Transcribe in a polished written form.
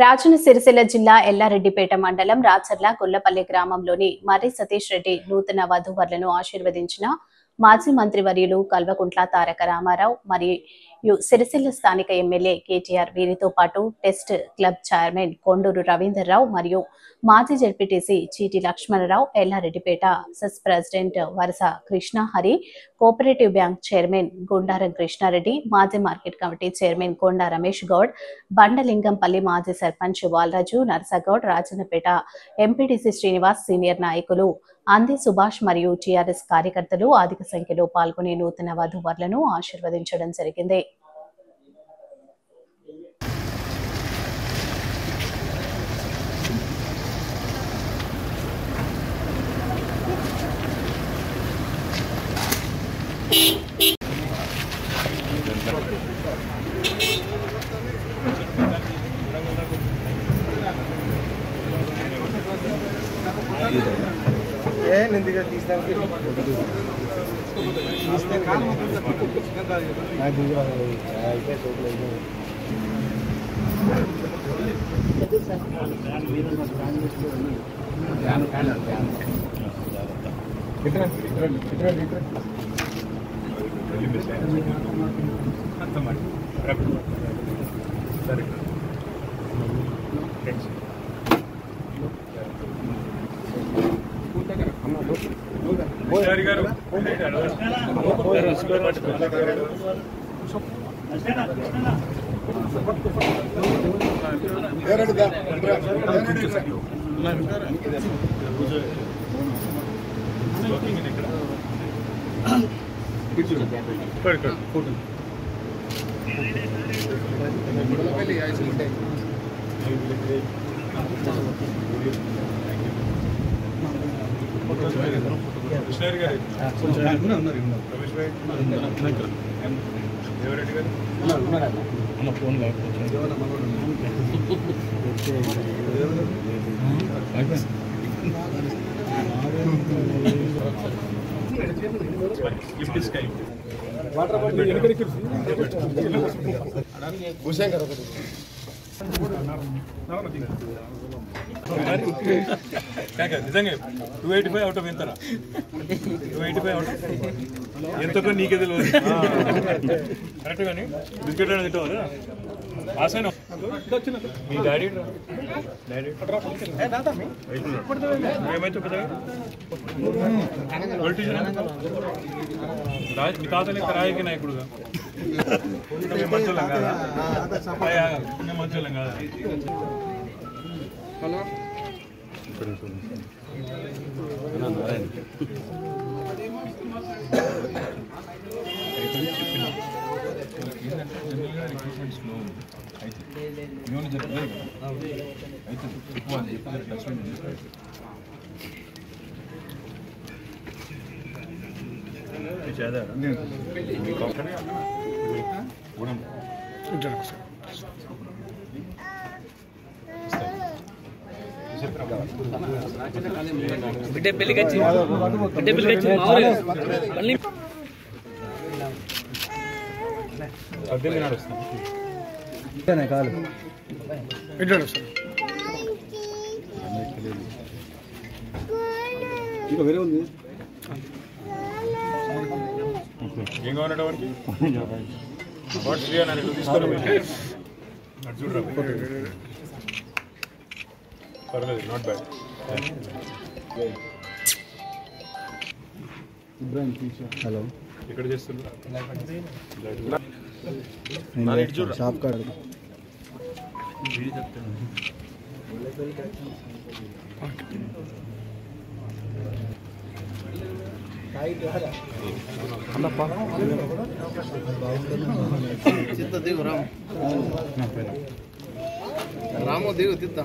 రాజన్న సిరిసిల్ల జిల్లా ఎల్లారెడ్డిపేట మండలం రాచర్ల గొల్లపల్లి గ్రామంలోని మర్రి సతీష్ రెడ్డి నూతన వధూవరులను ఆశీర్వదించిన మాజీ మంత్రివర్యులు కల్వకుంట్ల తారక రామారావు మరియు సిరిసిల్ల స్థానిక ఎమ్మెల్యే కేటీఆర్. వీరితో పాటు test club chairman Konduru Ravinderrao మరియు మాజీ ZPTC Cheeti Lakshmanarao, Yellareddypet cess president Varasa Krishnahari, cooperative bank chairman Gundaram Krishnareddy, మాజీ market committee chairman Konda Ramesh Goud, Bandalingampalli మాజీ సర్పంచ్ వాల్రాజు నర్సగౌడ్, రాజన్నపేట ఎంపీటీసీ శ్రీనివాస్, సీనియర్ నాయకులు అంది సుభాష్ మరియు టీఆర్ఎస్ కార్యకర్తలు అధిక సంఖ్యలో పాల్గొని నూతన వధూవరులను ఆశీర్వదించడం జరిగింది. నిజంగా 285 అవుట్ ఆఫ్ ఎంతరా? 285 అవుట్ ఎంతకో నీకే తెలియదు. కరెక్ట్ కానీ బిస్కెట్ అనేది తింటావా? ఆసైనా మీ డాడీ ఏమైతే మీ తాత లెక్క రాజకీయ నాయకుడుగా మేము మంచోళ్ళం కాదా? మేము మంచోళ్ళం కాదా? బిడ్డ పెళ్లికి వచ్చి వేరే ఉంది. ఏం కావాలంటే వాడికి వాడు శ్రీ అన్నాడు తీసుకోవాలి. చూడరా పర్లేదు, నాట్ బ్యాడ్. హలో, ఎక్కడ చేస్తున్నా? షాప్ కాడ రాము దిగు తిత్తా.